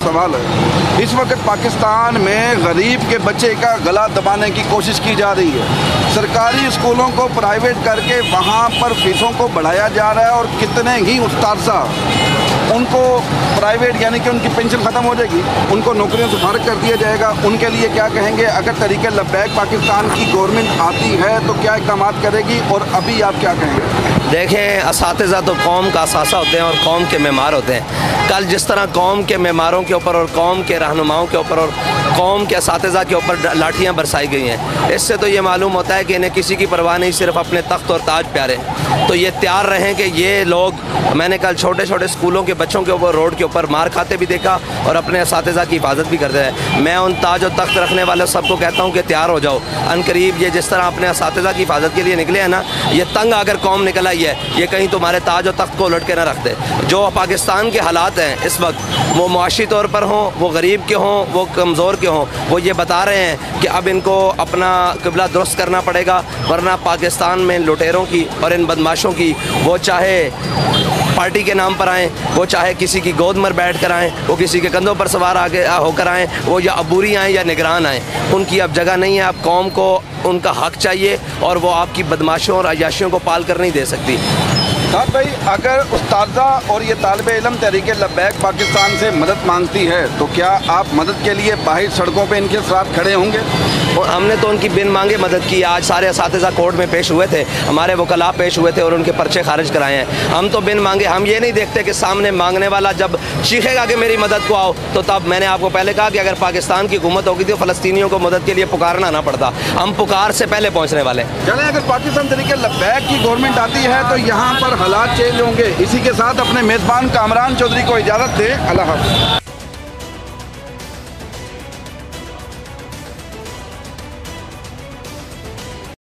सवाल है। इस वक्त पाकिस्तान में गरीब के बच्चे का गला दबाने की कोशिश की जा रही है। सरकारी स्कूलों को प्राइवेट करके वहाँ पर फीसों को बढ़ाया जा रहा है और कितने ही उस्ताद उनको प्राइवेट यानी कि उनकी पेंशन ख़त्म हो जाएगी, उनको नौकरियों से फारिग कर दिया जाएगा। उनके लिए क्या कहेंगे? अगर तरीके लब्बैक पाकिस्तान की गवर्नमेंट आती है तो क्या इक़दाम करेगी, और अभी आप क्या कहेंगे? देखें, असातिज़ा तो कौम का असासा होते हैं और कौम के मेमार होते हैं। कल जिस तरह कौम के मेमारों के ऊपर और कौम के रहनुमाओं के ऊपर और कौम के असातिज़ा के ऊपर लाठियाँ बरसाई गई हैं, इससे तो ये मालूम होता है कि इन्हें किसी की परवाह नहीं, सिर्फ अपने तख्त और ताज प्यारे। तो ये तैयार रहें कि ये लोग, मैंने कल छोटे छोटे स्कूलों के बच्चों के ऊपर रोड के ऊपर मार खाते भी देखा और अपने असातिज़ा की हिफाजत भी करते हैं। मैं उन ताज और तख्त रखने वाले सबको कहता हूँ कि तैयार हो जाओ। अनकरीब ये जिस तरह अपने असातिज़ा की हिफाजत के लिए निकले हैं ना, ये तंग अगर कौम निकल आई है, ये कहीं तुम्हारे ताज और तख्त को उलट के ना रख दे। जो पाकिस्तान के हालात हैं इस वक्त, वो मुआशी तौर पर हों, वो गरीब के हों, वो कमज़ोर के हों, वो ये बता रहे हैं कि अब इनको अपना क़िबला दुरुस्त करना पड़ेगा, वरना पाकिस्तान में लुटेरों की और इन बदमाशों की, वो चाहे पार्टी के नाम पर आएँ, वो चाहे किसी की गोद में बैठ कर आएँ, वो किसी के कंधों पर सवार आगे होकर आएँ, वो या अबूरी आएँ या निगरान आएँ, उनकी अब जगह नहीं है। अब कौम को उनका हक चाहिए और वो आपकी बदमाशों और अयाशियों को पाल कर नहीं दे सकती। साहब भाई, अगर उस्तादा और ये तालिब इल्म तहरीक लब्बैक पाकिस्तान से मदद मांगती है तो क्या आप मदद के लिए बाहर सड़कों पे इनके साथ खड़े होंगे? और हमने तो उनकी बिन मांगे मदद की। आज सारे असातिज़ा कोर्ट में पेश हुए थे, हमारे वकला पेश हुए थे और उनके पर्चे खारिज कराए हैं। हम तो बिन मांगे, हम ये नहीं देखते कि सामने मांगने वाला जब चीखेगा कि मेरी मदद को आओ, तो तब मैंने आपको पहले कहा कि अगर पाकिस्तान की हुकूमत होगी तो फ़लस्तीनियों को मदद के लिए पुकारना ना पड़ता। हम पुकार से पहले पहुँचने वाले। चलें, अगर पाकिस्तान तहरीक लब्बैक की गवर्नमेंट आती है तो यहाँ पर हालात चेंज होंगे। इसी के साथ अपने मेज़बान कामरान चौधरी को इजाज़त दें। अल्लाह हाफ़िज़।